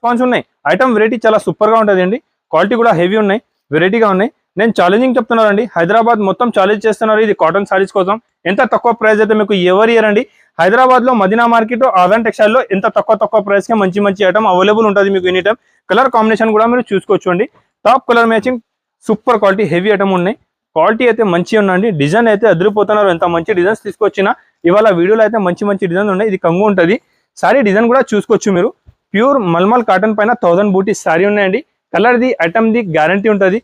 Response ఉన్నాయి. Item variety చాలా సూపర్గా ఉంటుంది అండి. క్వాలిటీ కూడా హెవీ ఉన్నాయి, వెరైటీగా ఉన్నాయి. నేను ఛాలెంజింగ్ చెప్తున్నానండి, హైదరాబాద్ మొత్తం ఛాలెంజ్ చేస్తున్నారు ఇది కాటన్ సారీస్ కోసం. ఎంత తక్కువ ప్రైస్ అయితే మీకు ఎవరు ఇయరండి. హైదరాబాద్లో మదీనా మార్కెట్, ఆదాన్ టెక్స్టైల్లో ఎంత తక్కువ ప్రైస్కే మంచి ఐటమ్ అవైలబుల్ ఉంటుంది మీకు ఎనీ టైం. కలర్ కాంబినేషన్ కూడా మీరు చూసుకోవచ్చు అండి. Top colour matching, super quality, heavy item ఉన్నాయి. క్వాలిటీ అయితే మంచిగా ఉందండి. డిజైన్ అయితే అదిరిపోతున్నారు. ఎంత మంచి డిజైన్స్ తీసుకొచ్చినా ఇవాళ వీడియోలో అయితే మంచి డిజైన్ ఉన్నాయి. ఇది కంగు ఉంటుంది. సారీ డిజైన్ కూడా చూసుకోవచ్చు మీరు. ప్యూర్ మల్మల్ కాటన్ పైన 1000 బూటీ సారీ ఉన్నాయండి. కలర్ది ఐటమ్ది గ్యారంటీ ఉంటుంది.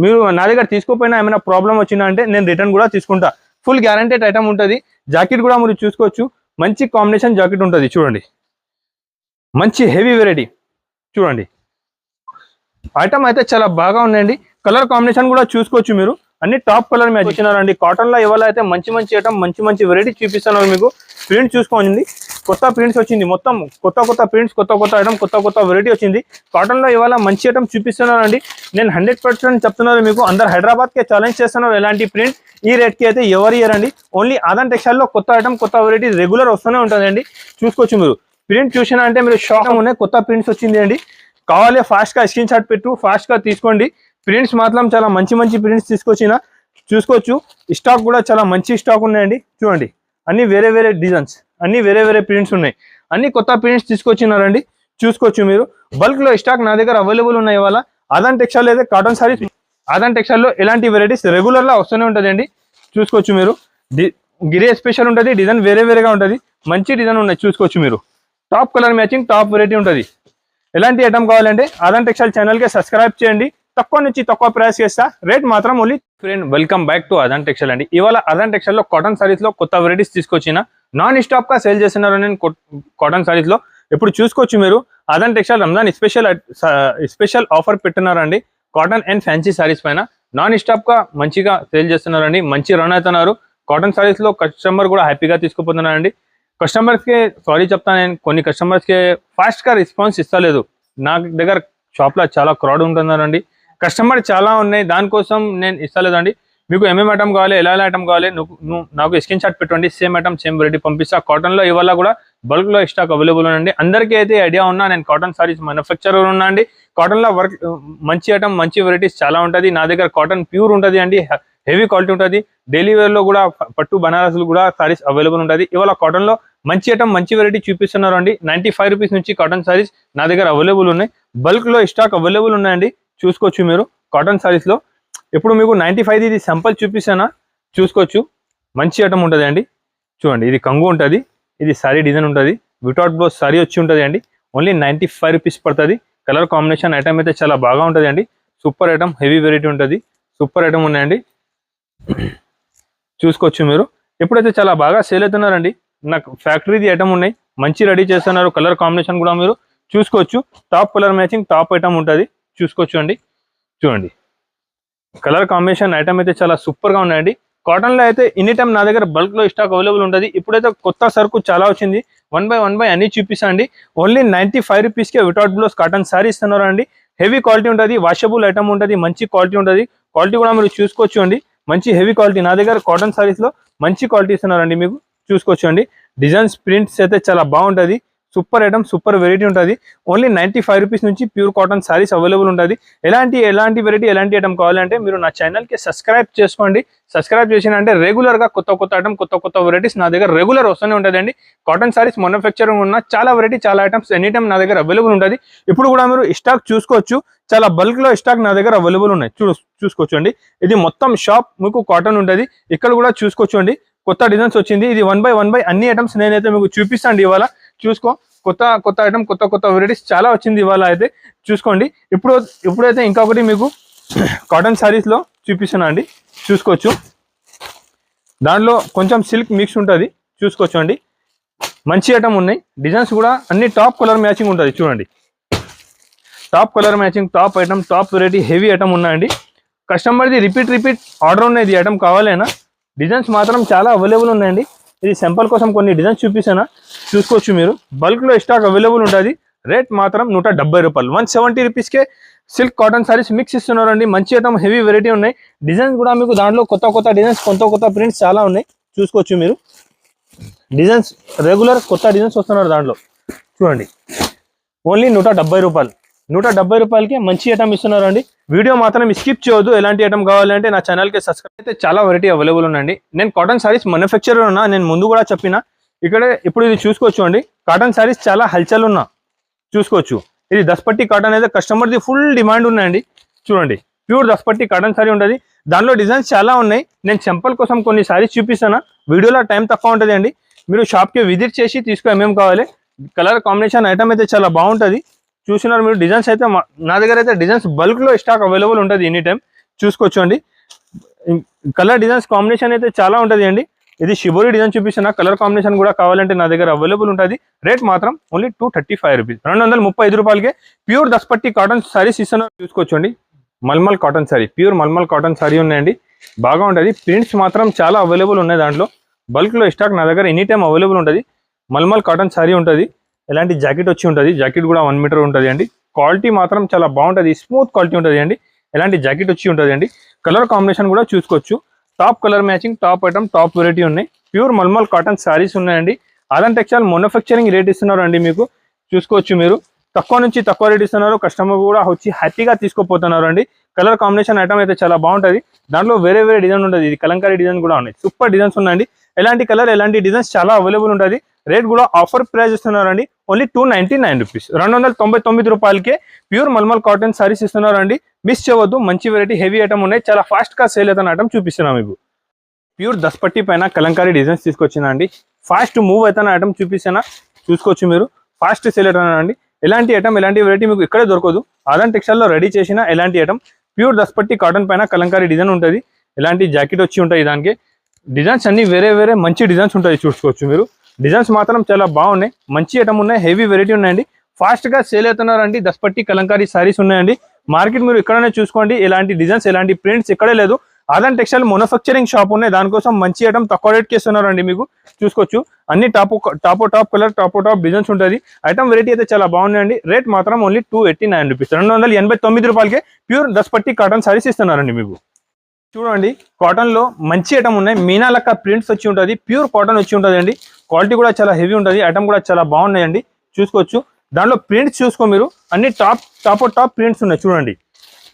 మీరు నా దగ్గర తీసుకోపోయినా ఏమైనా ప్రాబ్లం వచ్చినా అంటే నేను రిటర్న్ కూడా తీసుకుంటా. ఫుల్ గ్యారంటెడ్ ఐటమ్ ఉంటుంది. జాకెట్ కూడా మీరు చూసుకోవచ్చు, మంచి కాంబినేషన్ జాకెట్ ఉంటుంది. చూడండి, మంచి హెవీ వెరైటీ చూడండి. ఐటమ్ అయితే చాలా బాగా ఉన్నాయండి. కలర్ కాంబినేషన్ కూడా చూసుకోవచ్చు మీరు. అన్ని టాప్ కలర్ మ్యాచ్ ఇచ్చినారండి. కాటన్ లో ఇవాళ అయితే మంచి ఐటమ్, మంచి వెరైటీ చూపిస్తున్నారు మీకు. ప్రింట్ చూసుకోండి, కొత్త ప్రింట్స్ వచ్చింది. మొత్తం కొత్త ప్రింట్స్, కొత్త ఐటమ్, కొత్త వెరైటీ వచ్చింది. కాటన్ లో ఇవాళ మంచి ఐటమ్ చూపిస్తున్నారండి. నేను 100% చెప్తున్నాను మీకు. అందరు హైదరాబాద్ కే ఛాలెంజ్ చేస్తున్నారు ఎలాంటి ప్రింట్ ఈ రేట్ కి అయితే ఎవరు ఇయరండి. ఓన్లీ ఆదాన్ టెక్స్టైల్ లో కొత్త ఐటమ్, కొత్త వెరైటీ రెగ్యులర్ వస్తూనే ఉంటుందండి. చూసుకోవచ్చు మీరు. ప్రింట్ చూసినా అంటే మీరు షాక్ ఉన్నాయి. కొత్త ప్రింట్స్ వచ్చింది అండి. కావాలి ఫాస్ట్ గా స్క్రీన్ షాట్ పెట్టు, ఫాస్ట్ గా తీసుకోండి. ప్రింట్స్ మాత్రం చాలా మంచి ప్రింట్స్ తీసుకొచ్చిన చూసుకోవచ్చు. స్టాక్ కూడా చాలా మంచి స్టాక్ ఉన్నాయండి. చూడండి, అన్ని వేరే డిజైన్స్, అన్ని వేరే ప్రింట్స్ ఉన్నాయి. అన్ని కొత్త ప్రింట్స్ తీసుకొచ్చినారండి. చూసుకోవచ్చు మీరు. బల్క్ లో స్టాక్ నా దగ్గర అవైలబుల్ ఉన్నాయి. ఇవాళ ఆదాన్ టెక్స్టైల్ అయితే కాటన్ సారీస్, ఆదాన్ టెక్స్టైల్ లో ఎలాంటి వెరైటీస్ రెగ్యులర్ గా వస్తూనే ఉంటుందండి. చూసుకోవచ్చు మీరు. గిరే స్పెషల్ ఉంటుంది, డిజైన్ వేరేగా ఉంటుంది. మంచి డిజైన్ ఉన్నాయి. చూసుకోవచ్చు మీరు. Top colour matching, top variety ఉంటుంది. ఎలాంటి ఐటమ్ కావాలంటే ఆదాన్ టెక్స్టైల్ ఛానల్ కి సబ్స్క్రైబ్ చేయండి. తక్కువ నుంచి తక్కువ ప్రైస్ చేస్తా, రేట్ మాత్రం only. Friend, welcome back to Aadan textile అండి. ఇవాళ ఆదాన్ టెక్స్టైల్ లో కాటన్ సారీస్ లో కొత్త వెరైటీస్ తీసుకొచ్చిన నాన్ స్టాప్ గా సేల్ చేస్తున్నారు నేను కాటన్ సారీస్ లో. ఇప్పుడు చూసుకోవచ్చు మీరు. Aadan textile Ramzan special offer పెట్టినారండి. కాటన్ అండ్ ఫ్యాన్సీ సారీస్ పైన నాన్ స్టాప్ గా మంచిగా సేల్ చేస్తున్నారండి. మంచి రన్ అవుతున్నారు. కాటన్ సారీస్ లో కస్టమర్ కూడా హ్యాపీగా తీసుకుపోతున్నారండి. కస్టమర్స్ కి సారీ చెప్తాను, నేను కొన్ని కస్టమర్స్ కి ఫాస్ట్ గా రెస్పాన్స్ ఇస్తలేదు. నా దగ్గర షాప్ లో చాలా క్రౌడ్ ఉంటున్నారండి. కస్టమర్ చాలా ఉన్నాయి, దానికోసం నేను ఇస్తలేదండి. మీకు ఏమేమి ఐటమ్ కావాలి, ఎలా ఐటమ్ కావాలి, నువ్వు నాకు స్క్రీన్ షాట్ పెట్టండి. సేమ్ ఐటమ్ సేమ్ వెరైటీ పంపిస్తా. కాటన్ లో ఇవాళ కూడా బల్క్ లో స్టాక్ అవైలబుల్ ఉందండి. అందరికీ అయితే ఐడియా ఉన్నా నేను కాటన్ సారీస్ మ్యానుఫ్యాక్చరర్ ఉన్నా అండి. కాటన్ లో వర్క్ మంచి ఐటమ్, మంచి వెరైటీస్ చాలా ఉంటుంది. నా దగ్గర కాటన్ ప్యూర్ ఉంటుంది అండి, హెవీ క్వాలిటీ ఉంటుంది. డైలీ వేర్ లో కూడా పట్టు బనారస్ కూడా సారీస్ అవైలబుల్ ఉంటుంది. ఇవాళ కాటన్ లో మంచి ఐటమ్, మంచి వెరైటీ చూపిస్తున్నారు అండి. 95 రూపీస్ నుంచి కాటన్ సారీస్ నా దగ్గర అవైలబుల్ ఉన్నాయి. బల్క్ లో స్టాక్ అవైలబుల్ ఉన్నాయండి. చూసుకోవచ్చు మీరు. కాటన్ సారీస్ లో ఇప్పుడు మీకు 95 ఇది సింపుల్ చూపిస్తానా, చూసుకోవచ్చు. మంచి ఐటమ్ ఉంటుంది అండి. చూడండి, ఇది కంగు ఉంటుంది. ఇది సారీ డిజైన్ ఉంటుంది. వితౌట్ బ్లౌజ్ సారీ వచ్చి ఉంటుంది అండి. ఓన్లీ 95 రూపీస్ పడుతుంది. కలర్ కాంబినేషన్ ఐటమ్ అయితే చాలా బాగా ఉంటుంది అండి. సూపర్ ఐటమ్, హెవీ వెరైటీ ఉంటుంది. సూపర్ ఐటమ్ ఉన్నాయండి. చూసుకోవచ్చు మీరు. ఎప్పుడైతే చాలా బాగా సేల్ అవుతున్నారండి. నాకు ఫ్యాక్టరీది ఐటమ్ ఉన్నాయి, మంచి రెడీ చేస్తున్నారు. కలర్ కాంబినేషన్ కూడా మీరు చూసుకోవచ్చు. Top colour matching, top item ఉంటుంది. చూసుకోవచ్చు అండి. చూడండి, కలర్ కాంబినేషన్ ఐటమ్ అయితే చాలా సూపర్ గా ఉన్నాయండి. కాటన్ లో అయితే ఎనీ టైం నా దగ్గర బల్క్ లో స్టాక్ అవైలబుల్ ఉంటుంది. ఇప్పుడైతే కొత్త సరుకు చాలా వచ్చింది. 1 బై అన్ని చూపిస్తాండి. ఓన్లీ 95 రూపీస్ కే వితౌట్ బ్లౌజ్ కాటన్ సారీ ఇస్తున్నారు అండి. హెవీ క్వాలిటీ ఉంటుంది, వాషబుల్ ఐటమ్ ఉంటుంది, మంచి క్వాలిటీ ఉంటుంది. క్వాలిటీ కూడా మీరు చూసుకోవచ్చు అండి. మంచి హెవీ క్వాలిటీ నా దగ్గర కాటన్ సారీస్ లో మంచి క్వాలిటీ ఇస్తున్నారండి. మీకు చూసుకోవచ్చు అండి. డిజైన్స్, ప్రింట్స్ అయితే చాలా బాగుంటుంది. సూపర్ ఐటమ్, సూపర్ వెరైటీ ఉంటుంది. ఓన్లీ 95 రూపీస్ నుంచి ప్యూర్ కాటన్ సారీస్ అవైలబుల్ ఉంటుంది. ఎలాంటి వెరైటీ, ఎలాంటి ఐటమ్ కావాలంటే మీరు నా ఛానల్కి సబ్స్క్రైబ్ చేసుకోండి. సబ్స్క్రైబ్ చేసినంటే రెగ్యులర్గా కొత్త ఐటమ్, కొత్త వెరైటీస్ నా దగ్గర రెగ్యులర్ వస్తూనే ఉంటుందండి. కాటన్ సారీస్ మ్యానుఫ్యాక్చరింగ్ ఉన్న చాలా వెరైటీ, చాలా ఐటమ్స్ ఎనీ టైమ్ నా దగ్గర అవైలబుల్ ఉంటుంది. ఇప్పుడు కూడా మీరు స్టాక్ చూసుకోవచ్చు. చాలా బల్క్ లో స్టాక్ నా దగ్గర అవైలబుల్ ఉన్నాయి. చూసుకోవచ్చు అండి. ఇది మొత్తం షాప్ మీకు కాటన్ ఉంటుంది. ఇక్కడ కూడా చూసుకోవచ్చు అండి. కొత్త డిజైన్స్ వచ్చింది. ఇది 1 బై అన్ని ఐటమ్స్ నేనైతే మీకు చూపిస్తాను ఇవాళ. చూసుకో, కొత్త ఐటమ్, కొత్త వెరైటీస్ చాలా వచ్చింది ఇవాళ అయితే. చూసుకోండి. ఇప్పుడైతే ఇంకొకటి మీకు కాటన్ సారీస్ లో చూపిస్తున్నా అండి. చూసుకోవచ్చు. దాంట్లో కొంచెం సిల్క్ మిక్స్ ఉంటుంది. చూసుకోవచ్చు అండి. మంచి ఐటమ్ ఉన్నాయి. డిజైన్స్ కూడా అన్ని టాప్ కలర్ మ్యాచింగ్ ఉంటుంది. చూడండి, top colour matching, top item, top variety, heavy item ఉన్నాయండి. కస్టమర్ది రిపీట్ ఆర్డర్ ఉన్నాయి. ఇది ఐటమ్ కావాలైనా డిజైన్స్ మాత్రం చాలా అవైలబుల్ ఉన్నాయండి. ఇది సింపుల్ కోసం కొన్ని డిజైన్స్ చూపిస్తానా, చూసుకోవచ్చు మీరు. బల్క్ లో స్టాక్ అవైలబుల్ ఉంటుంది. రేట్ మాత్రం 170 రూపాయలు. 170 రూపీస్కే సిల్క్ కాటన్ సారీస్ మిక్స్ ఇస్తున్నారండి. మంచి ఐటమ్, హెవీ వెరైటీ ఉన్నాయి. డిజైన్స్ కూడా మీకు దాంట్లో కొత్త డిజైన్స్, కొత్త ప్రింట్స్ చాలా ఉన్నాయి. చూసుకోవచ్చు మీరు. డిజైన్స్ రెగ్యులర్ కొత్త డిజైన్స్ వస్తున్నారు దాంట్లో. చూడండి, ఓన్లీ 170 రూపాయలు. 170 రూపాయలకి మంచి ఐటమ్ ఇస్తున్నారండి. వీడియో మాత్రం స్కిప్ చేయొద్దు. ఎలాంటి ఐటమ్ కావాలంటే నా ఛానల్కి సబ్స్క్రైబ్ అయితే చాలా వెరైటీ అవైలబుల్ ఉందండి. నేను కాటన్ సారీస్ మ్యానుఫ్యాక్చరర్ ఉన్నా, నేను ముందు కూడా చెప్పిన. ఇక్కడ ఇప్పుడు ఇది చూసుకోవచ్చు అండి, కాటన్ సారీస్ చాలా హల్చల్ ఉన్నా చూసుకోవచ్చు. ఇది దస్పట్టి కాటన్ అయితే కస్టమర్ది ఫుల్ డిమాండ్ ఉన్నాయండి. చూడండి, ప్యూర్ దస్పట్టి కాటన్ సారీ ఉంటుంది. దానిలో డిజైన్స్ చాలా ఉన్నాయి. నేను సింపుల్ కోసం కొన్ని సారీస్ చూపిస్తాను. వీడియోలో టైం తక్కువ ఉంటుంది అండి. మీరు షాప్కి విజిట్ చేసి తీసుకో ఏమేమి కావాలి. కలర్ కాంబినేషన్ ఐటమ్ అయితే చాలా బాగుంటుంది. చూసినారు మీరు. డిజైన్స్ అయితే నా దగ్గర అయితే డిజైన్స్ బల్క్లో స్టాక్ అవైలబుల్ ఉంటుంది ఎనీ టైం. చూసుకోవచ్చు అండి. కలర్ డిజైన్స్ కాంబినేషన్ అయితే చాలా ఉంటుంది అండి. ఇది షిబోరి డిజైన్ చూపిస్తున్నా. కలర్ కాంబినేషన్ కూడా కావాలంటే నా దగ్గర అవైలబుల్ ఉంటుంది. రేట్ మాత్రం ఓన్లీ 235 రూపీస్, 235 రూపాయలకే ప్యూర్ దస్పట్టి కాటన్ సారీస్ ఇస్తున్నారు. చూసుకోవచ్చు అండి. Mulmul cotton sari, pure mulmul cotton sari ఉన్నాయండి. బాగా ఉంటుంది. ప్రింట్స్ మాత్రం చాలా అవైలబుల్ ఉన్నాయి. దాంట్లో బల్క్లో స్టాక్ నా దగ్గర ఎనీ టైం అవైలబుల్ ఉంటుంది. మల్మల్ కాటన్ సారీ ఉంటుంది. ఎలాంటి జాకెట్ వచ్చి ఉంటుంది. జాకెట్ కూడా 1 మీటర్ ఉంటుంది అండి. క్వాలిటీ మాత్రం చాలా బాగుంటుంది. స్మూత్ క్వాలిటీ ఉంటుంది అండి. ఎలాంటి జాకెట్ వచ్చి ఉంటుంది అండి. కలర్ కాంబినేషన్ కూడా చూసుకోవచ్చు. Top colour matching, top item, top variety ఉన్నాయి. ప్యూర్ మల్మల్ కాటన్ సారీస్ ఉన్నాయండి. ఆదన్ టెక్స్టైల్ మ్యానుఫ్యాక్చరింగ్ రేట్ ఇస్తున్నారు అండి. మీకు చూసుకోవచ్చు మీరు. తక్కువ నుంచి తక్కువ రేట్ ఇస్తున్నారు. కస్టమర్ కూడా వచ్చి హ్యాపీగా తీసుకోపోతున్నారు అండి. కలర్ కాంబినేషన్ ఐటమ్ అయితే చాలా బాగుంటుంది. దాంట్లో వేరే వేరే డిజైన్ ఉంటుంది. ఇది కలంకారీ డిజైన్ కూడా ఉన్నాయి. సూపర్ డిజైన్స్ ఉన్నాయండి. ఎలాంటి కలర్, ఎలాంటి డిజైన్స్ చాలా అవైలబుల్ ఉంటుంది. రేట్ కూడా ఆఫర్ ప్రైస్ ఇస్తున్నారండి. ఓన్లీ 299 రూపీస్, 299 రూపాయలకే ప్యూర్ మల్మల్ కాటన్ సారీస్ ఇస్తున్నారండి. మిస్ చేయవద్దు. మంచి వెరైటీ హెవీ ఐటమ్ ఉన్నాయి. చాలా ఫాస్ట్గా సేల్ అవుతున్న ఐటమ్ చూపిస్తున్నాం మీకు. ప్యూర్ దస్పట్టి పైన కలంకారీ డిజైన్స్ తీసుకొచ్చినా అండి. ఫాస్ట్ మూవ్ అవుతున్న ఐటమ్ చూపిస్తున్నా. చూసుకోవచ్చు మీరు. ఫాస్ట్ సేల్ అవుతున్నారండి. ఎలాంటి ఐటమ్, ఎలాంటి వెరైటీ మీకు ఇక్కడే దొరకదు. ఆదన్ టెక్స్టైల్లో రెడీ చేసిన ఎలాంటి ఐటమ్. ప్యూర్ దస్పట్టి కాటన్ పైన కలంకారీ డిజైన్ ఉంటుంది. ఎలాంటి జాకెట్ వచ్చి ఉంటాయి. దానికి డిజైన్స్ అన్ని వేరే వేరే మంచి డిజైన్స్ ఉంటాయి. చూసుకోవచ్చు మీరు. డిజైన్స్ మాత్రం చాలా బాగున్నాయి. మంచి ఐటమ్ ఉన్నాయి. హెవీ వెరైటీ ఉన్నాయండి. ఫాస్ట్గా సేల్ అవుతున్నారండి. దస్పట్టి కలంకారీ సారీస్ ఉన్నాయండి. మార్కెట్ మీరు ఇక్కడనే చూసుకోండి. ఎలాంటి డిజైన్స్, ఎలాంటి ప్రింట్స్ ఇక్కడే లేదు. ఆదన్ టెక్స్టైల్ మ్యానుఫ్యాక్చరింగ్ షాప్ ఉన్నాయి. దానికోసం మంచి ఐటమ్ తక్కువ రేట్కి ఇస్తున్నారండి. మీకు చూసుకోవచ్చు. అన్ని టాప్ కలర్, టాప్ డిజైన్స్ ఉంటుంది. ఐటమ్ వెరైటీ అయితే చాలా బాగున్నాయండి. రేట్ మాత్రం ఓన్లీ 289 రూపీస్, 289 రూపాయలకే ప్యూర్ దస్పట్టి కాటన్ సారీస్ ఇస్తున్నారండి మీకు. చూడండి, కాటన్ లో మంచి ఐటమ్ ఉన్నాయి. మీనా లెక్క ప్రింట్స్ వచ్చి ఉంటుంది. ప్యూర్ కాటన్ వచ్చి ఉంటుంది అండి. క్వాలిటీ కూడా చాలా హెవీ ఉంటుంది. ఐటమ్ కూడా చాలా బాగున్నాయండి. చూసుకోవచ్చు. దాంట్లో ప్రింట్స్ చూసుకో మీరు. అన్ని టాప్ ప్రింట్స్ ఉన్నాయి. చూడండి,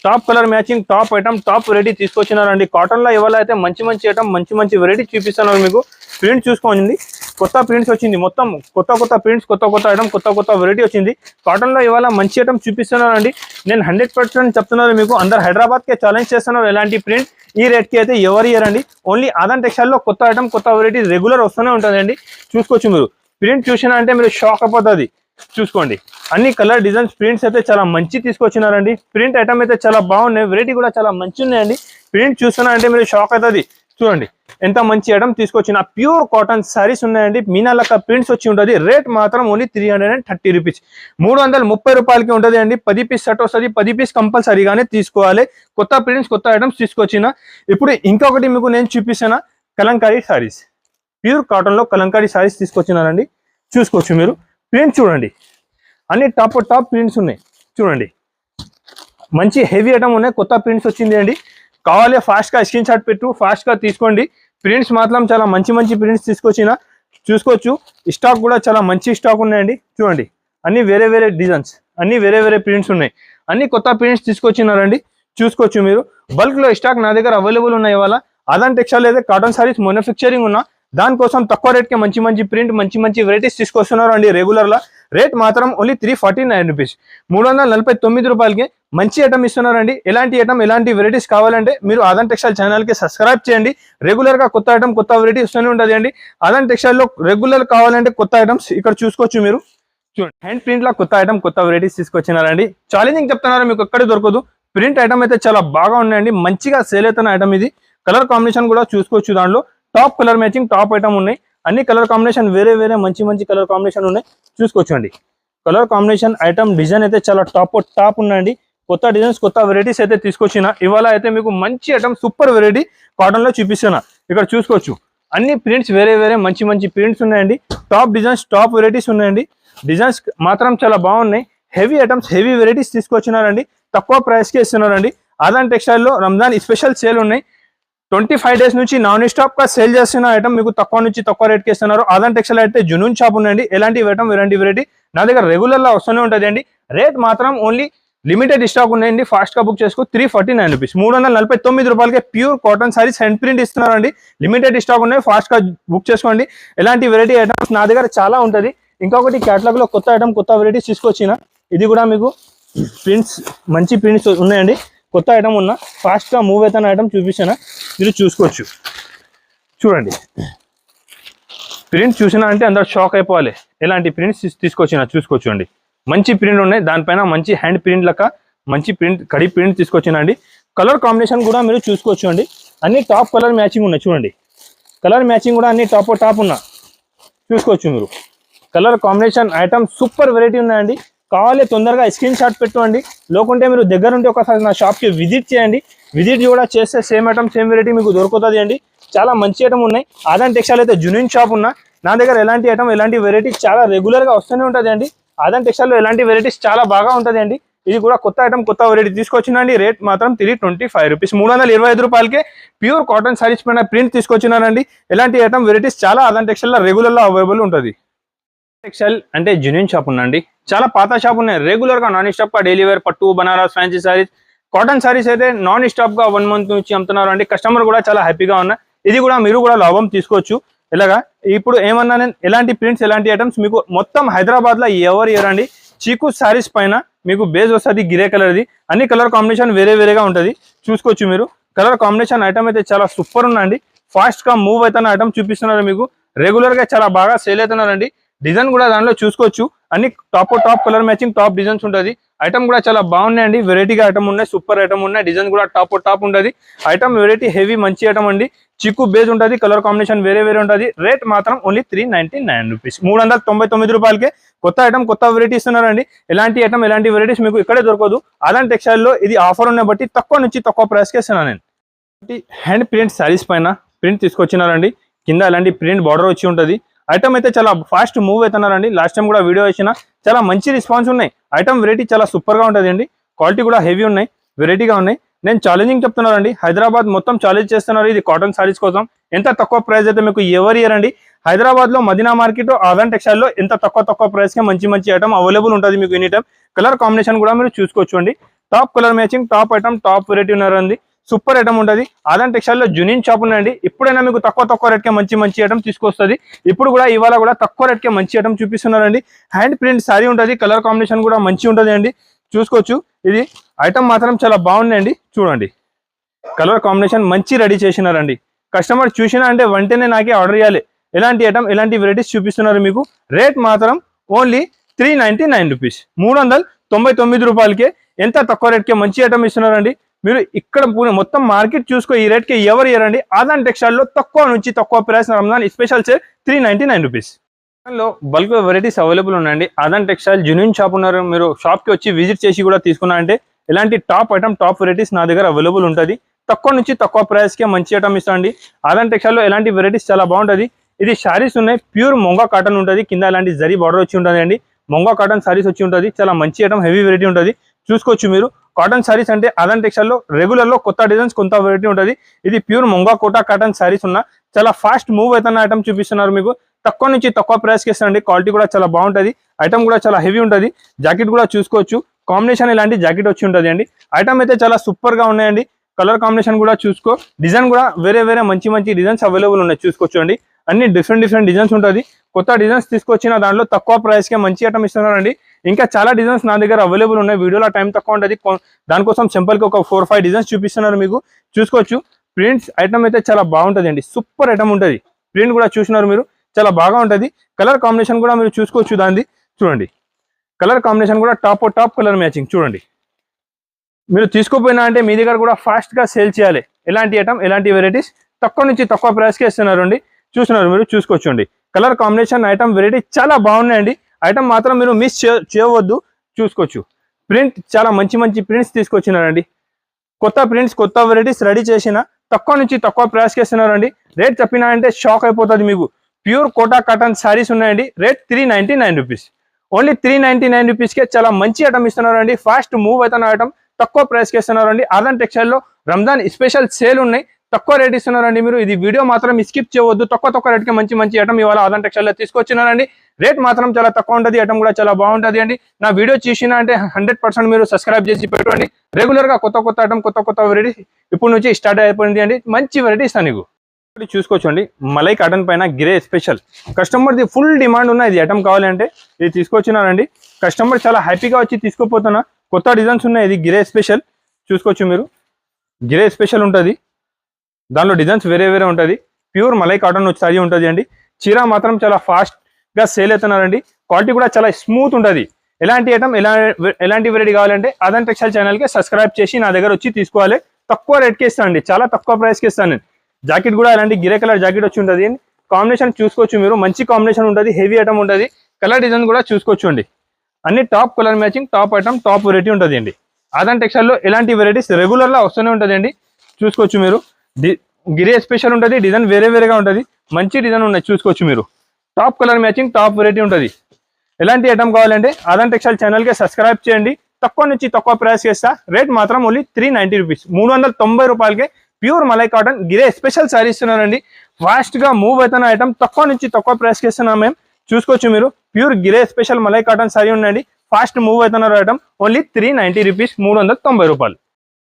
top colour matching, top item, top variety తీసుకొచ్చినారండి. కాటన్ లో ఇవాళ అయితే మంచి ఐటమ్, మంచి వెరైటీ చూపిస్తున్నారు మీకు. ప్రింట్ చూసుకోండి. కొత్త ప్రింట్స్ వచ్చింది. మొత్తం కొత్త ప్రింట్స్, కొత్త ఐటమ్, కొత్త వెరైటీ వచ్చింది. కాటన్ లో ఇవాళ మంచి ఐటమ్ చూపిస్తున్నారండి. నేను 100% చెప్తున్నాను మీకు. అందరు హైదరాబాద్కే ఛాలెంజ్ చేస్తున్నారు. ఎలాంటి ప్రింట్ ఈ రేట్కి అయితే ఎవరు ఇయ్యరండి. ఓన్లీ ఆదన్ టెక్స్టైల్లో కొత్త ఐటమ్, కొత్త వెరైటీ రెగ్యులర్ వస్తూనే ఉంటుందండి. చూసుకోవచ్చు మీరు. ప్రింట్ చూసినా అంటే మీరు షాక్ అయిపోతుంది. చూసుకోండి, అన్ని కలర్ డిజైన్స్, ప్రింట్స్ అయితే చాలా మంచి తీసుకొచ్చినారండి. ప్రింట్ ఐటమ్ అయితే చాలా బాగున్నాయి. వెరైటీ కూడా చాలా మంచి ఉన్నాయండి. ప్రింట్ చూస్తున్నా అంటే మీరు షాక్ అవుతుంది. చూడండి ఎంత మంచి ఐటమ్ తీసుకొచ్చిన. ప్యూర్ కాటన్ సారీస్ ఉన్నాయండి. మీనా లెక్క ప్రింట్స్ వచ్చి ఉంటుంది. రేట్ మాత్రం ఓన్లీ 330 రూపీస్, 330 రూపాయలకి ఉంటుంది అండి. 10 పీస్ సెట్ వస్తుంది. 10 పీస్ కంపల్సరీగానే తీసుకోవాలి. కొత్త ప్రింట్స్, కొత్త ఐటమ్స్ తీసుకొచ్చిన. ఇప్పుడు ఇంకొకటి మీకు నేను చూపిస్తున్నా. కలంకారీ సారీస్, ప్యూర్ కాటన్ లో కలంకారీ సారీస్ తీసుకొచ్చినారండి. చూసుకోవచ్చు మీరు. ప్రింట్స్ చూడండి, అన్ని టాప్ ప్రింట్స్ ఉన్నాయి. చూడండి, మంచి హెవీ ఐటమ్ ఉన్నాయి. కొత్త ప్రింట్స్ వచ్చింది అండి. కావాలి ఫాస్ట్గా స్క్రీన్ షాట్ పెట్టు, ఫాస్ట్గా తీసుకోండి. ప్రింట్స్ మాత్రం చాలా మంచి ప్రింట్స్ తీసుకొచ్చిన. చూసుకోవచ్చు. స్టాక్ కూడా చాలా మంచి స్టాక్ ఉన్నాయండి. చూడండి, అన్ని వేరే వేరే డిజైన్స్, అన్ని వేరే వేరే ప్రింట్స్ ఉన్నాయి. అన్ని కొత్త ప్రింట్స్ తీసుకొచ్చినారండి. చూసుకోవచ్చు మీరు. బల్క్లో స్టాక్ నా దగ్గర అవైలబుల్ ఉన్నాయి. ఇవాళ ఆదన్ టెక్స్టైల్ అయితే కాటన్ సారీస్ మ్యానుఫ్యాక్చరింగ్ ఉన్నా. దానికోసం తక్కువ రేట్కి మంచి ప్రింట్, మంచి వెరైటీస్ తీసుకొస్తున్నారు అండి. రెగ్యులర్గా రేట్ మాత్రం ఓన్లీ 349 రూపీస్, 349 రూపాయలకి మంచి ఐటమ్ ఇస్తున్నారండి. ఎలాంటి ఐటమ్, ఎలాంటి వెరైటీస్ కావాలంటే మీరు ఆదన్ టెక్స్టైల్ ఛానల్కి సబ్స్క్రైబ్ చేయండి. రెగ్యులర్గా కొత్త ఐటమ్, కొత్త వెరైటీ వస్తూనే ఉంటుంది అండి. ఆదన్ టెక్స్టైల్లో రెగ్యులర్ కావాలంటే కొత్త ఐటమ్స్ ఇక్కడ చూసుకోవచ్చు మీరు. చూడండి, హ్యాండ్ ప్రింట్లో కొత్త ఐటమ్, కొత్త వెరైటీస్ తీసుకొచ్చినారండి. ఛాలెంజింగ్ చెప్తున్నారు, మీకు ఎక్కడ దొరకదు. ప్రింట్ ఐటమ్ అయితే చాలా బాగా ఉన్నాయండి. మంచిగా సేల్ అవుతున్న ఐటమ్ ఇది. కలర్ కాంబినేషన్ కూడా చూసుకోవచ్చు. దాంట్లో top colour matching, top item ఉన్నాయి. అన్ని కలర్ కాంబినేషన్ వేరే వేరే మంచి కలర్ కాంబినేషన్ ఉన్నాయి. చూసుకోవచ్చండి. కలర్ కాంబినేషన్, ఐటమ్, డిజైన్ అయితే చాలా టాప్ ఉన్నాయండి. కొత్త డిజైన్స్, కొత్త వెరైటీస్ అయితే తీసుకొచ్చిన. ఇవాళ అయితే మీకు మంచి ఐటమ్, సూపర్ వెరైటీ కాటన్ లో చూపిస్తున్నా. ఇక్కడ చూసుకోవచ్చు. అన్ని ప్రింట్స్ వేరే వేరే మంచి ప్రింట్స్ ఉన్నాయండి. టాప్ డిజైన్స్, టాప్ వెరైటీస్ ఉన్నాయండి. డిజైన్స్ మాత్రం చాలా బాగున్నాయి. హెవీ ఐటమ్స్, హెవీ వెరైటీస్ తీసుకొచ్చినారండి. తక్కువ ప్రైస్కే ఇస్తున్నారండి. ఆదన్ టెక్స్టైల్లో రంజాన్ స్పెషల్ సేల్ ఉన్నాయి. 25 డేస్ నుంచి నాన్ స్టాప్ గా సేల్ చేస్తున్న ఐటమ్ మీకు తక్కువ నుంచి తక్కువ రేట్కి ఇస్తున్నారు. ఆదాన్ టెక్స్టైల్ అయితే జునూన్ షాప్ ఉందండి. ఎలాంటి ఐటమ్ వెరైటీ నా దగ్గర రెగ్యులర్ గా వస్తూనే ఉంటుంది అండి. రేట్ మాత్రం ఓన్లీ లిమిటెడ్ స్టాక్ ఉన్నాయండి. ఫాస్ట్ గా బుక్ చేసుకో. 349 రూపీస్, 349 రూపాయలకే pure cotton saris hand print ఇస్తున్నారండి. లిమిటెడ్ స్టాక్ ఉన్నాయి, ఫాస్ట్ గా బుక్ చేసుకోండి. ఎలాంటి వెరైటీ ఐటమ్స్ నా దగ్గర చాలా ఉంటది. ఇంకొకటి కేటలాగ్ లో కొత్త ఐటమ్, కొత్త వెరైటీస్ తీసుకొచ్చిన. ఇది కూడా మీకు ప్రింట్స్, మంచి ప్రింట్స్ ఉన్నాయండి. కొత్త ఐటమ్ ఉన్న ఫాస్ట్ గా మూవ్ అవుతున్న ఐటమ్ చూపిస్తాను, మీరు చూసుకోవచ్చు. చూడండి, ప్రింట్ చూసినా అంటే అందరు షాక్ అయిపోవాలి. ఎలాంటి ప్రింట్స్ తీసుకొచ్చిన చూసుకోవచ్చు అండి. మంచి ప్రింట్ ఉన్నాయి, దానిపైన మంచి హ్యాండ్ ప్రింట్ లెక్క మంచి ప్రింట్, కడి ప్రింట్ తీసుకొచ్చిన అండి. కలర్ కాంబినేషన్ కూడా మీరు చూసుకోవచ్చు అండి. అన్ని టాప్ కలర్ మ్యాచింగ్ ఉన్నాయి. చూడండి, కలర్ మ్యాచింగ్ కూడా అన్ని టాప్ ఉన్నా చూసుకోవచ్చు మీరు. Colour combination item super variety ఉన్నాయండి. కావాలి తొందరగా స్క్రీన్ షాట్ పెట్టుకోండి. లేకుంటే మీరు దగ్గర ఉంటే ఒకసారి నా షాప్కి విజిట్ చేయండి. విజిట్ కూడా చేస్తే సేమ్ ఐటమ్ సేమ్ వెరైటీ మీకు దొరుకుతుంది అండి. చాలా మంచి ఐటమ్ ఉన్నాయి. ఆదాన్ టెక్స్టైల్ అయితే జునూన్ షాప్ ఉన్నా. నా దగ్గర ఎలాంటి ఐటమ్, ఎలాంటి వెరైటీ చాలా రెగ్యులర్గా వస్తూనే ఉంటుంది అండి. ఆదాన్ టెక్స్టైల్లో ఎలాంటి వెరైటీస్ చాలా బాగా ఉంటుంది అండి. ఇది కూడా కొత్త ఐటమ్, కొత్త వెరైటీ తీసుకొచ్చినండి. రేట్ మాత్రం 325 రూపీస్, 325 రూపాయలకే ప్యూర్ కాటన్ సారీస్ పైన ప్రింట్ తీసుకొచ్చినారండి. ఎలాంటి ఐటమ్ వెరైటీస్ చాలా ఆదాన్ టెక్స్టైల్లో రెగ్యులర్లో అవైలబుల్ ఉంటుంది. టెక్స్టైల్ అంటే జెన్యూన్ షాప్ ఉందండి. చాలా పాత షాప్ ఉన్నాయి. రెగ్యులర్ గా నాన్ స్టాప్ గా డైలీ వేర్ పట్టు, బనారస్, ఫ్యాన్సీ సారీస్, కాటన్ సారీస్ అయితే నాన్ స్టాప్ గా 1 మంత్ నుంచి అమ్ముతున్నారు అండి. కస్టమర్ కూడా చాలా హ్యాపీగా ఉన్నారు. ఇది కూడా మీరు కూడా లాభం తీసుకోవచ్చు. ఇలాగా ఇప్పుడు ఏమన్నా నేను ఎలాంటి ప్రింట్స్, ఎలాంటి ఐటమ్స్ మీకు మొత్తం హైదరాబాద్ లో ఎవరు ఇయరండి. చీకు సారీస్ పైన మీకు బేస్ వస్తుంది గ్రే కలర్ది. అన్ని కలర్ కాంబినేషన్ వేరేగా ఉంటుంది, చూసుకోవచ్చు మీరు. కలర్ కాంబినేషన్ ఐటమ్ అయితే చాలా సూపర్ ఉందండి. ఫాస్ట్ గా మూవ్ అవుతున్న ఐటమ్ చూపిస్తున్నారు మీకు. రెగ్యులర్ గా చాలా బాగా సేల్ అవుతున్నారండి. డిజైన్ కూడా దానిలో చూసుకోవచ్చు. అన్ని top colour matching top designs ఉంటుంది. ఐటమ్ కూడా చాలా బాగున్నాయండి. వెరైటీగా ఐటమ్ ఉన్నాయి, సూపర్ ఐటమ్ ఉన్నాయి. డిజైన్ కూడా టాప్ ఉంటుంది. ఐటమ్ వెరైటీ హెవీ మంచి ఐటమ్ అండి. చిక్కు బేస్ ఉంటుంది, కలర్ కాంబినేషన్ వేరే ఉంటుంది. రేట్ మాత్రం ఓన్లీ 399 రూపీస్, 399 రూపాయలకే కొత్త ఐటమ్, కొత్త వెరైటీ ఇస్తున్నారండి. ఎలాంటి ఐటమ్, ఎలాంటి వెరైటీస్ మీకు ఇక్కడే దొరకదు. ఆదాన్ టెక్స్టైల్లో ఇది ఆఫర్ ఉన్న బట్టి తక్కువ నుంచి తక్కువ ప్రైస్కి ఇస్తున్నాను నేను. హ్యాండ్ ప్రింట్ శారీస్ పైన ప్రింట్ తీసుకొచ్చినారండి. కింద ఎలాంటి ప్రింట్ బార్డర్ వచ్చి ఉంటుంది. ఐటమ్ అయితే చాలా ఫాస్ట్ మూవ్ అవుతున్నారండి. లాస్ట్ టైం కూడా వీడియో వచ్చిన చాలా మంచి రెస్పాన్స్ ఉన్నాయి. ఐటమ్ వెరైటీ చాలా సూపర్గా ఉంటుంది అండి. క్వాలిటీ కూడా హెవీ ఉన్నాయి, వెరైటీగా ఉన్నాయి. నేను ఛాలెంజింగ్ చెప్తున్నానండి. హైదరాబాద్ మొత్తం ఛాలెంజ్ చేస్తున్నారు ఇది కాటన్ సారీస్ కోసం. ఎంత తక్కువ ప్రైస్ అయితే మీకు ఎవరు ఇయరండి. హైదరాబాద్లో మదీనా మార్కెట్, ఆదాన్ టెక్స్టైల్లో ఎంత తక్కువ ప్రైస్కి మంచి ఐటమ్ అవైలబుల్ ఉంటుంది మీకు ఎనీ టైం. కలర్ కాంబినేషన్ కూడా మీరు చూసుకోవచ్చు అండి. Top colour matching, top item, top variety ఉన్నారండి. సూపర్ ఐటమ్ ఉంటుంది. ఆదాన్ టెక్స్టైల్లో జునూన్ షాప్ ఉన్నాయండి. ఎప్పుడైనా మీకు తక్కువ రేట్కే మంచి ఐటమ్ తీసుకొస్తుంది. ఇప్పుడు కూడా ఇవాళ కూడా తక్కువ రేట్కే మంచి ఐటమ్ చూపిస్తున్నారండి. హ్యాండ్ ప్రింట్ సారీ ఉంటుంది. కలర్ కాంబినేషన్ కూడా మంచి ఉంటుంది అండి, చూసుకోవచ్చు. ఇది ఐటమ్ మాత్రం చాలా బాగుందండి. చూడండి, కలర్ కాంబినేషన్ మంచి రెడీ చేసినారండి. కస్టమర్ చూసినా అంటే వెంటనే నాకే ఆర్డర్ చేయాలి. ఎలాంటి ఐటమ్, ఎలాంటి వెరైటీస్ చూపిస్తున్నారు మీకు. రేట్ మాత్రం ఓన్లీ 399 రూపీస్, 399 రూపాయలకే ఎంత తక్కువ రేట్కే మంచి ఐటమ్ ఇస్తున్నారండి. మీరు ఇక్కడ మొత్తం మార్కెట్ చూసుకో, ఈ రేట్కి ఎవరు ఇయరండి. ఆదాన్ టెక్స్టైల్లో తక్కువ నుంచి తక్కువ price Ramzan special sale 399 rupees. లో బల్క్ వెరైటీస్ అవైలబుల్ ఉన్నాయండి. ఆదాన్ టెక్స్టైల్ జెన్యూన్ షాప్ ఉన్నారు. మీరు షాప్కి వచ్చి విజిట్ చేసి కూడా తీసుకున్నా అంటే ఇలాంటి టాప్ ఐటమ్, టాప్ వెరైటీస్ నా దగ్గర అవైలబుల్ ఉంటుంది. తక్కువ నుంచి తక్కువ ప్రైస్కే మంచి ఐటమ్ ఇస్తాండి. ఆదాన్ టెక్స్టైల్లో ఎలాంటి వెరైటీస్ చాలా బాగుంటుంది. ఇది శారీస్ ఉన్నాయి, ప్యూర్ మొంగా కాటన్ ఉంటుంది. కింద ఎలాంటి జరీ బార్డర్ వచ్చి ఉంటుంది అండి. మొంగా కాటన్ సారీస్ వచ్చి ఉంటుంది. చాలా మంచి ఐటమ్, హెవీ వెరైటీ ఉంటుంది, చూసుకోవచ్చు మీరు. కాటన్ సారీస్ అంటే ఆదాన్ టెక్స్టైల్లో రెగ్యులర్లో కొత్త డిజైన్స్, కొత్త వెరైటీ ఉంటుంది. ఇది ప్యూర్ మొంగా కోటా కాటన్ సారీస్ ఉన్న చాలా ఫాస్ట్ మూవ్ అవుతున్న ఐటమ్ చూపిస్తున్నారు మీకు. తక్కువ నుంచి తక్కువ ప్రైస్కి ఇస్తారండి. క్వాలిటీ కూడా చాలా బాగుంటుంది. ఐటమ్ కూడా చాలా హెవీ ఉంటుంది. జాకెట్ కూడా చూసుకోవచ్చు. కాంబినేషన్ ఇలాంటి జాకెట్ వచ్చి ఉంటుంది అండి. ఐటమ్ అయితే చాలా సూపర్గా ఉన్నాయండి. కలర్ కాంబినేషన్ కూడా చూసుకో. డిజైన్ కూడా వేరే మంచి డిజైన్స్ అవైలబుల్ ఉన్నాయి, చూసుకోవచ్చు అండి. అన్ని డిఫరెంట్ డిజైన్స్ ఉంటుంది. కొత్త డిజైన్స్ తీసుకొచ్చిన దాంట్లో తక్కువ ప్రైస్కే మంచి ఐటమ్ ఇస్తున్నారండి. ఇంకా చాలా డిజైన్స్ నా దగ్గర అవైలబుల్ ఉన్నాయి. వీడియోలో టైం తక్కువ ఉంటుంది, దానికోసం సింపుల్గా ఒక 4-5 డిజైన్స్ చూపిస్తున్నారు మీకు, చూసుకోవచ్చు. ప్రింట్స్ ఐటమ్ అయితే చాలా బాగుంటుంది అండి. సూపర్ ఐటమ్ ఉంటుంది. ప్రింట్ కూడా చూసినారు మీరు, చాలా బాగా ఉంటుంది. కలర్ కాంబినేషన్ కూడా మీరు చూసుకోవచ్చు. దాన్ని చూడండి, కలర్ కాంబినేషన్ కూడా టాప్ కలర్ మ్యాచింగ్. చూడండి, మీరు తీసుకోపోయినా అంటే మీ దగ్గర కూడా ఫాస్ట్గా సేల్ చేయాలి. ఎలాంటి ఐటమ్, ఎలాంటి వెరైటీస్ తక్కువ నుంచి తక్కువ ప్రైస్కే ఇస్తున్నారు అండి. చూస్తున్నారు మీరు, చూసుకోవచ్చు అండి. కలర్ కాంబినేషన్ ఐటమ్ వెరైటీ చాలా బాగున్నాయండి. ఐటమ్ మాత్రం మీరు మిస్ చేయవద్దు, చూసుకోవచ్చు. ప్రింట్ చాలా మంచి ప్రింట్స్ తీసుకొచ్చినారండి. కొత్త ప్రింట్స్, కొత్త వెరైటీస్ రెడీ చేసిన తక్కువ నుంచి తక్కువ ప్రైస్కి ఇస్తున్నారండి. రేట్ చెప్పినా అంటే షాక్ అయిపోతుంది మీకు. ప్యూర్ కోటా కాటన్ శారీస్ ఉన్నాయండి. రేట్ 399 రూపీస్, ఓన్లీ 399 రూపీస్కే చాలా మంచి ఐటమ్ ఇస్తున్నారండి. ఫాస్ట్ మూవ్ అవుతున్న ఐటమ్ తక్కువ ప్రైస్కి ఇస్తున్నారండి. ఆదాన్ టెక్స్టైల్లో రంజాన్ స్పెషల్ సేల్ ఉన్నాయి. తక్కువ రేట్ ఇస్తున్నారండి మీరు. ఇది వీడియో మాత్రం స్కిప్ చేయవద్దు. తక్కువ రేట్కి మంచి ఐటమ్ ఇవాళ ఆదాన్ టెక్స్టైల్ లో తీసుకొచ్చినారండి. రేట్ మాత్రం చాలా తక్కువ ఉంటుంది, ఐటమ్ కూడా చాలా బాగుంటుంది అండి. నా వీడియో చూసినా అంటే 100% మీరు సబ్స్క్రైబ్ చేసి పెట్టుకోండి. రెగ్యులర్ గా కొత్త ఐటమ్ కొత్త వెరైటీ ఇప్పుడు నుంచి స్టార్ట్ అయిపోయింది అండి. మంచి వెరైటీ ఇస్తాను నీకు. చూసుకోవచ్చండి, మలై కాటన్ పైన grey special customer the full demand ఉన్న ఇది ఐటమ్ కావాలంటే ఇది తీసుకొచ్చినారండి. కస్టమర్ చాలా హ్యాపీగా వచ్చి తీసుకుపోతున్నా. కొత్త డిజైన్స్ ఉన్నాయి. ఇది గ్రే స్పెషల్ చూసుకోవచ్చు మీరు. గ్రే స్పెషల్ ఉంటుంది, దానిలో డిజైన్స్ వేరే ఉంటుంది. ప్యూర్ మలై కాటన్ సారీ ఉంటుంది అండి. చీర మాత్రం చాలా ఫాస్ట్ గా సేల్ అవుతున్నారండి. క్వాలిటీ కూడా చాలా స్మూత్ ఉంటుంది. ఎలాంటి ఐటమ్ ఎలాంటి వెరైటీ కావాలంటే ఆదాన్ టెక్స్టైల్ ఛానల్ కి సబ్స్క్రైబ్ చేసి నా దగ్గర వచ్చి తీసుకోవాలి. తక్కువ రేట్కి ఇస్తాను అండి, చాలా తక్కువ ప్రైస్కి ఇస్తాను నేను. జాకెట్ కూడా అలాంటి గ్రే కలర్ జాకెట్ వచ్చి ఉంటుంది. కాంబినేషన్ చూసుకోవచ్చు మీరు, మంచి కాంబినేషన్ ఉంటుంది, హెవీ ఐటమ్ ఉంటుంది. కలర్ డిజైన్ కూడా చూసుకోవచ్చు అండి. అన్ని top colour matching, top item, top variety ఉంటుంది అండి. ఆదాన్ టెక్స్టైల్ లో ఎలాంటి వెరైటీస్ రెగ్యులర్ గా వస్తూనే ఉంటుంది అండి. చూసుకోవచ్చు మీరు. గిరే స్పెషల్ ఉంటుంది, డిజైన్ వేరేగా ఉంటుంది. మంచి డిజైన్ ఉన్నాయి చూసుకోవచ్చు మీరు. Top colour matching, top variety ఉంటుంది. ఎలాంటి ఐటమ్ కావాలంటే ఆదాన్ టెక్స్టైల్ ఛానల్ కి సబ్స్క్రైబ్ చేయండి. తక్కువ నుంచి తక్కువ ప్రైస్ చేస్తా. రేట్ మాత్రం ఓన్లీ 390 రూపీస్, 390 రూపాయలకే ప్యూర్ మలై కాటన్ గిరే స్పెషల్ సారీ ఇస్తున్నారండి. ఫాస్ట్ గా మూవ్ అవుతున్న ఐటమ్ తక్కువ నుంచి తక్కువ ప్రైస్ కి ఇస్తున్నాం మేము. చూసుకోవచ్చు మీరు. ప్యూర్ గిరే స్పెషల్ మలై కాటన్ సారీ ఉండండి. ఫాస్ట్ మూవ్ అవుతున్నారు ఐటమ్. ఓన్లీ 390 రూపీస్, 390 రూపాయలు.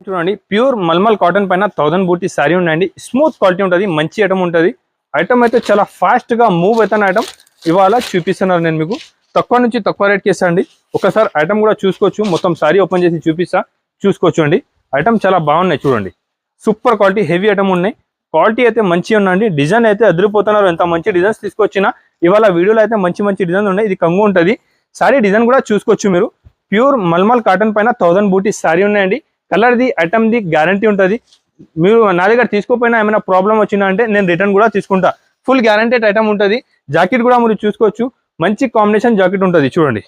చూడండి, ప్యూర్ మల్మల్ కాటన్ పైన 1000 బూటీ సారీ ఉండండి. స్మూత్ క్వాలిటీ ఉంటుంది, మంచి ఐటమ్ ఉంటుంది. ఐటమ్ అయితే చాలా ఫాస్ట్ గా మూవ్ అవుతున్న ఐటమ్ ఇవాళ చూపిస్తున్నారు నేను మీకు. తక్కువ నుంచి తక్కువ రేట్కి ఇస్తాండి. ఒకసారి ఐటమ్ కూడా చూసుకోవచ్చు. మొత్తం సారీ ఓపెన్ చేసి చూపిస్తా, చూసుకోవచ్చు అండి. ఐటమ్ చాలా బాగున్నాయి చూడండి. సూపర్ క్వాలిటీ, హెవీ ఐటమ్ ఉన్నాయి. క్వాలిటీ అయితే మంచిగా ఉందండి. డిజైన్ అయితే అదిరిపోతున్నారు. ఎంత మంచి డిజైన్స్ తీసుకొచ్చినా ఇవాళ వీడియోలో అయితే మంచి డిజైన్ ఉన్నాయి. ఇది కంగు ఉంటుంది. సారీ డిజైన్ కూడా చూసుకోవచ్చు మీరు. ప్యూర్ మల్మల్ కాటన్ పైన 1000 బూటీ సారీ ఉన్నాయండి. కలర్ది ఐటమ్ది గ్యారంటీ ఉంటుంది. మీరు నా దగ్గర తీసుకోపోయినా ఏమైనా ప్రాబ్లం వచ్చినా అంటే నేను రిటర్న్ కూడా తీసుకుంటా. ఫుల్ గ్యారంటెడ్ ఐటమ్ ఉంటుంది. జాకెట్ కూడా మీరు చూసుకోవచ్చు. మంచి కాంబినేషన్ జాకెట్ ఉంటుంది చూడండి.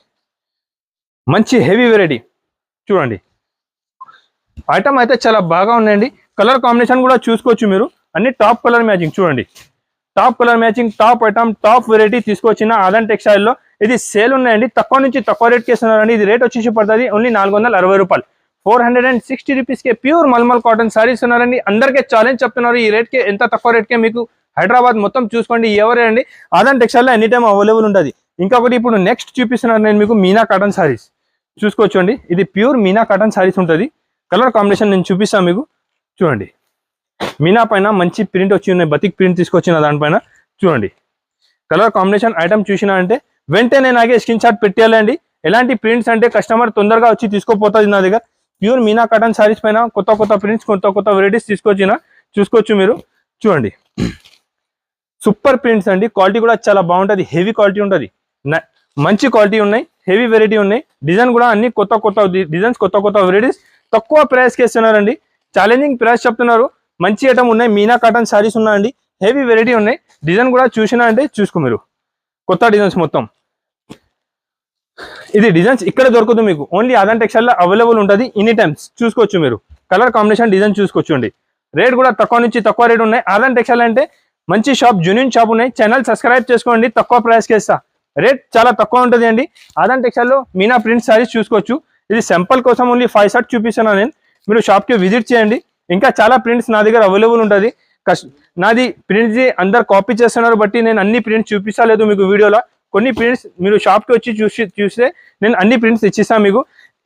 మంచి హెవీ వెరైటీ చూడండి. ఐటమ్ అయితే చాలా బాగా ఉన్నాయండి. కలర్ కాంబినేషన్ కూడా చూసుకోవచ్చు మీరు. అన్ని టాప్ కలర్ మ్యాచింగ్ చూడండి. Top colour matching, top item, top variety తీసుకొచ్చిన ఆదాన్ టెక్స్టైల్ లో ఇది సేల్ ఉన్నాయండి. తక్కువ నుంచి తక్కువ రేట్కి ఇస్తున్నారండి. ఇది రేట్ వచ్చేసి పడుతుంది ఓన్లీ 460 రూపాయలు, 460 రూపీస్కే ప్యూర్ మల్మల్ కాటన్ సారీస్ ఉన్నారండి. అందరికీ ఛాలెంజ్ చెప్తున్నారు. ఈ రేట్కి ఎంత తక్కువ రేట్కే మీకు హైదరాబాద్ మొత్తం చూసుకోండి. ఎవరే అండి, ఆదాన్ టెక్స్టైల్ లో ఎనీ టైం అవైలబుల్ ఉంటుంది. ఇంకొకటి ఇప్పుడు నెక్స్ట్ చూపిస్తున్నారు నేను మీకు మీనా కాటన్ సారీస్ చూసుకోవచ్చు అండి. ఇది ప్యూర్ మీనా కాటన్ సారీస్ ఉంటుంది. కలర్ కాంబినేషన్ నేను చూపిస్తాను మీకు చూడండి. మీనా పైన మంచి ప్రింట్ వచ్చి ఉన్నాయి. బతిక్ ప్రింట్ తీసుకొచ్చిన దానిపైన చూడండి. కలర్ కాంబినేషన్ ఐటమ్ చూసినా అంటే వెంటనే నాకే స్క్రీన్ షాట్ పెట్టేయాలండి. ఎలాంటి ప్రింట్స్ అంటే కస్టమర్ తొందరగా వచ్చి తీసుకోపోతుంది నా దగ్గర. ప్యూర్ మీనా కాటన్ సారీస్ పైన కొత్త ప్రింట్స్, కొత్త వెరైటీస్ తీసుకొచ్చిన చూసుకోవచ్చు మీరు చూడండి. సూపర్ ప్రింట్స్ అండి. క్వాలిటీ కూడా చాలా బాగుంటుంది, హెవీ క్వాలిటీ ఉంటుంది. మంచి క్వాలిటీ ఉన్నాయి, హెవీ వెరైటీ ఉన్నాయి. డిజైన్ కూడా అన్ని కొత్త డిజైన్స్, కొత్త వెరైటీస్ తక్కువ ప్రైస్కి ఇస్తున్నారండి. ఛాలెంజింగ్ ప్రైస్ చెప్తున్నారు. మంచి ఐటమ్ ఉన్నాయి. మీనా కాటన్ సారీస్ ఉన్నాయండి. హెవీ వెరైటీ ఉన్నాయి. డిజైన్ కూడా చూసినా అంటే చూసుకో మీరు. కొత్త డిజైన్స్ మొత్తం. ఇది డిజైన్స్ ఇక్కడ దొరకదు మీకు. ఓన్లీ ఆదాన్ టెక్స్టైల్ లో అవైలబుల్ ఉంటుంది ఎనీ టైమ్స్. చూసుకోవచ్చు మీరు. కలర్ కాంబినేషన్, డిజైన్ చూసుకోవచ్చు అండి. రేట్ కూడా తక్కువ నుంచి తక్కువ రేట్ ఉన్నాయి. ఆదాన్ టెక్స్టైల్ అంటే మంచి షాప్, జెన్యూన్ షాప్ ఉన్నాయి. ఛానల్ సబ్స్క్రైబ్ చేసుకోండి. తక్కువ ప్రైస్కి ఇస్తా. రేట్ చాలా తక్కువ ఉంటుంది అండి. ఆదాన్ టెక్స్టైల్ లో మీనా ప్రింట్ సారీస్ చూసుకోవచ్చు. ఇది సింపుల్ కోసం ఓన్లీ 5 షర్ట్ చూపిస్తున్నాను నేను. మీరు షాప్ కి విజిట్ చేయండి. ఇంకా చాలా ప్రింట్స్ నా దగ్గర అవైలబుల్ ఉంటుంది. నాది ప్రింట్స్ అందరు కాపీ చేస్తున్నారు బట్టి నేను అన్ని ప్రింట్స్ చూపిస్తలేదు మీకు వీడియోలో. కొన్ని ప్రింట్స్ మీరు షాప్ కి వచ్చి చూస్తే నేను అన్ని ప్రింట్స్ ఇచ్చిస్తాను మీకు.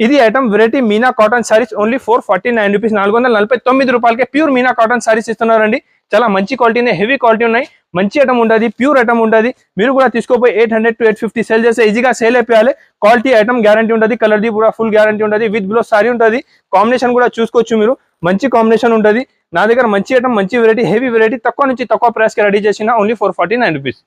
ఇది item variety Meena cotton saris only 449 rupees, 449 రూపాయలకే ప్యూర్ మీనా కాటన్ సారీస్ ఇస్తున్నారండి. చాలా మంచి క్వాలిటీ, హెవీ క్వాలిటీ ఉన్నాయి. మంచి ఐటమ్ ఉంటుంది, ప్యూర్ ఐటమ్ ఉంటుంది. మీరు కూడా తీసుకోపోయి 800 to 850 సేల్ చేస్తే ఈజీగా సేల్ అయిపోయాలి. క్వాలిటీ ఐటమ్ గ్యారంటీ ఉంటుంది. కలర్ది కూడా ఫుల్ గ్యారంటీ ఉంటుంది. విత్ బ్లౌజ్ సారీ ఉంటుంది. కాంబినేషన్ కూడా చూసుకోవచ్చు మీరు. మంచి కాంబినేషన్ ఉంటుంది. నా దగ్గర మంచి ఐటమ్, మంచి వెరైటీ, హెవీ వెరైటీ తక్కువ నుంచి తక్కువ ప్రైస్కి రెడీ చేసిన only 449 rupees.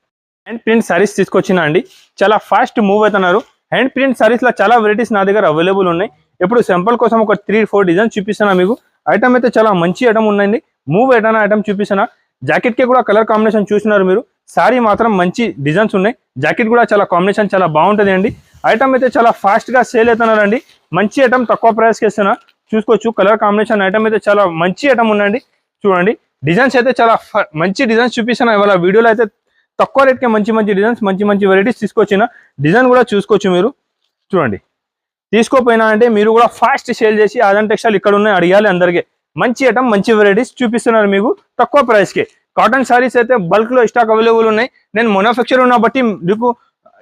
Hand print saris తీసుకొచ్చిన అండి. చాలా ఫాస్ట్ మూవ్ అవుతున్నారు. హ్యాండ్ ప్రింట్ సారీస్ లో చాలా వెరైటీస్ నా దగ్గర అవైలబుల్ ఉన్నాయి. ఇప్పుడు సింపుల్ కోసం ఒక 3-4 డిజైన్స్ చూపిస్తున్నా మీకు. ఐటమ్ అయితే చాలా మంచి ఐటమ్ ఉందండి. మూవ్ అయిన ఐటమ్ చూపిస్తున్నా. జాకెట్ కి కూడా కలర్ కాంబినేషన్ చూసినారు మీరు. సారీ మాత్రం మంచి డిజైన్స్ ఉన్నాయి. జాకెట్ కూడా చాలా కాంబినేషన్ చాలా బాగుంటుంది అండి. ఐటమ్ అయితే చాలా ఫాస్ట్ గా సేల్ అవుతున్నారండి. మంచి ఐటమ్ తక్కువ ప్రైస్కి ఇస్తున్నా. చూసుకోవచ్చు. కలర్ కాంబినేషన్ ఐటమ్ అయితే చాలా మంచి ఐటమ్ ఉందండి. చూడండి. డిజైన్స్ అయితే చాలా మంచి డిజైన్స్ చూపిస్తున్నా ఇవాళ వీడియోలో. అయితే తక్కువ రేట్కే మంచి డిజైన్స్, మంచి వెరైటీస్ తీసుకొచ్చిన. డిజైన్ కూడా చూసుకోవచ్చు మీరు. చూడండి. తీసుకోపోయినా అంటే మీరు కూడా ఫాస్ట్ సేల్ చేసి ఆదాన్ టెక్స్టైల్ ఇక్కడ ఉన్నాయి అడిగాలి అందరికీ. మంచి ఐటమ్ మంచి వెరైటీస్ చూపిస్తున్నారు మీకు తక్కువ ప్రైస్కే. కాటన్ సారీస్ అయితే బల్క్లో స్టాక్ అవైలబుల్ ఉన్నాయి. నేను మ్యానుఫ్యాక్చర్ ఉన్న బట్టి మీకు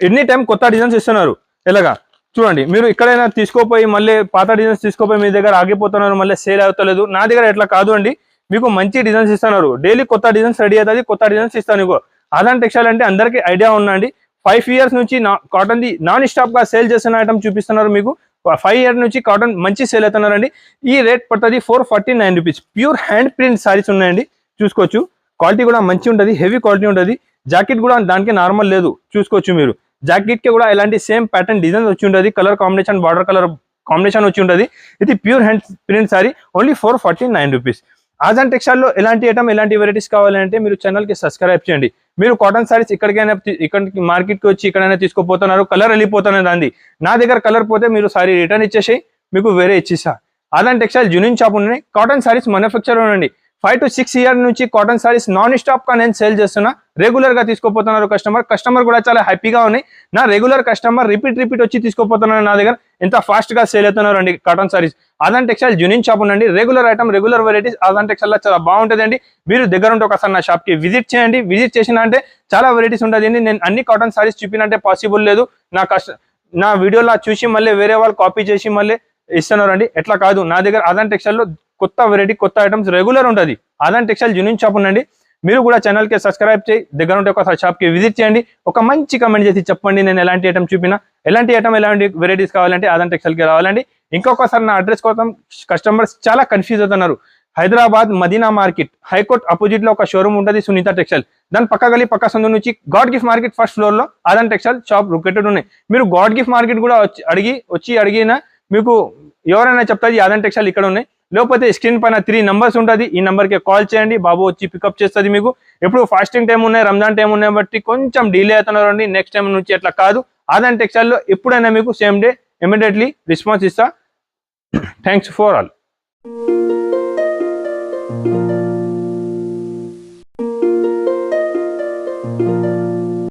ఎనీ టైం కొత్త డిజైన్స్ ఇస్తున్నారు. ఎలాగా చూడండి, మీరు ఎక్కడైనా తీసుకోపోయి మళ్ళీ పాత డిజైన్స్ తీసుకోపోయి మీ దగ్గర ఆగిపోతున్నారు, మళ్ళీ సేల్ అవుతలేదు. నా దగ్గర ఎట్లా కాదు అండి, మీకు మంచి డిజైన్స్ ఇస్తున్నారు. డైలీ కొత్త డిజైన్స్ రెడీ అవుతుంది, కొత్త డిజైన్స్ ఇస్తాను మీకు. ఆదాన్ టెక్స్టైల్ అంటే అందరికీ ఐడియా ఉందండి. 5 years నుంచి కాటన్ ది నాన్ స్టాప్ గా సేల్ చేస్తున్న ఐటమ్ చూపిస్తున్నారు మీకు. 5 years నుంచి కాటన్ మంచి సేల్ అవుతున్నారండి. ఈ రేట్ పడుతుంది 449 rupees. Pure hand print saris ఉన్నాయండి, చూసుకోవచ్చు. క్వాలిటీ కూడా మంచి ఉంటుంది, హెవీ క్వాలిటీ ఉంటుంది. జాకెట్ కూడా దానికి నార్మల్ లేదు, చూసుకోవచ్చు మీరు. జాకెట్ కి కూడా ఇలాంటి సేమ్ ప్యాటర్న్ డిజైన్ వచ్చి ఉంటుంది, colour combination border colour combination వచ్చి ఉంటుంది. ఇది pure hand print sari, only 449 rupees. Azan textile లో ఎలాంటి ఐటమ్ ఎలాంటి వెరైటీస్ కావాలంటే మీరు ఛానల్ కి సబ్స్క్రైబ్ చేయండి. మీరు కాటన్ సారీస్ ఇక్కడికి మార్కెట్ కి వచ్చి ఎక్కడైనా తీసుకోపోతున్నారు, కలర్ వెళ్ళిపోతున్నది దాన్ని. నా దగ్గర కలర్ పోతే మీరు సారీ రిటర్న్ ఇచ్చేసి మీకు వేరే ఇచ్చేసా. ఆజాన్ టెక్స్టైల్ జూనియర్ షాప్ ఉన్నాయి. కాటన్ సారీస్ మ్యానుఫ్యాక్చర్ ఉండండి. 5 to 6 years నుంచి కాటన్ సారీస్ నాన్ స్టాప్ గా నేను సేల్ చేస్తున్నా. రెగ్యులర్ గా తీసుకోపోతున్నారు కస్టమర్ కూడా చాలా హ్యాపీగా ఉన్నాయి. నా రెగ్యులర్ కస్టమర్ రిపీట్ వచ్చి తీసుకోపోతున్నారు నా దగ్గర. ఎంత ఫాస్ట్ గా సేల్ అవుతున్నారు అండి cotton saris. Azan textile junior shop ఉండండి. Regular item regular varieties Azan textile లో చాలా బాగుంటుంది అండి. మీరు దగ్గర ఉంటే ఒకసారి నా షాప్ కి విజిట్ చేయండి. విజిట్ చేసిన అంటే చాలా వెరైటీస్ ఉంటుంది. నేను అన్ని కాటన్ సారీస్ చూపినంటే పాసిబుల్ లేదు. నా వీడియోలో చూసి మళ్ళీ వేరే వాళ్ళు కాపీ చేసి మళ్ళీ ఇస్తున్నారండి, ఎట్లా కాదు. నా దగ్గర ఆజాన్ టెక్స్టైల్ లో కొత్త వెరైటీ కొత్త ఐటమ్స్ రెగ్యులర్ ఉంటుంది. ఆజాన్ టెక్స్టైల్ జూనియర్ షాప్ ఉండండి. మీరు కూడా ఛానల్ కి సబ్స్క్రైబ్ చేయి, దగ్గర ఉంటే ఒకసారి షాప్ కి విజిట్ చేయండి. ఒక మంచి కమెంట్ చేసి చెప్పండి నేను ఎలాంటి ఐటమ్ చూపినా, ఎలాంటి వెరైటీస్ కావాలంటే ఆజాన్ టెక్స్టైల్ కి రావాలండి. ఇంకొకసారి నా అడ్రస్ కోసం కస్టమర్స్ చాలా కన్ఫ్యూజ్ అవుతున్నారు. Hyderabad Madina market high court opposite లో ఒక షోరూమ్ ఉంటుంది, సునీత టెక్స్టైల్. దాని పక్క గలి పక్క సందు నుంచి God gift market first floor లో ఆజాన్ టెక్స్టైల్ షాప్ లొకేటెడ్ ఉన్నాయి. మీరు గాడ్ గిఫ్ట్ మార్కెట్ కూడా అడిగినా మీకు ఎవరైనా చెప్తారు ఆజాన్ టెక్స్టైల్ ఇక్కడ ఉన్నాయి. లేకపోతే స్క్రీన్ పైన 3 numbers ఉంటుంది, ఈ నెంబర్ కి కాల్ చేయండి, బాబు వచ్చి పికప్ చేస్తుంది మీకు. ఎప్పుడు ఫాస్టింగ్ టైం ఉన్నాయి, రంజాన్ టైం ఉన్నాయి బట్టి కొంచెం డిలే అవుతున్నారండి. నెక్స్ట్ టైం నుంచి అట్లా కాదు. ఆజాన్ టెక్స్టైల్ లో ఎప్పుడైనా మీకు సేమ్ డే ఇమీడియట్లీ రెస్పాన్స్ ఇస్తా. Thanks for all.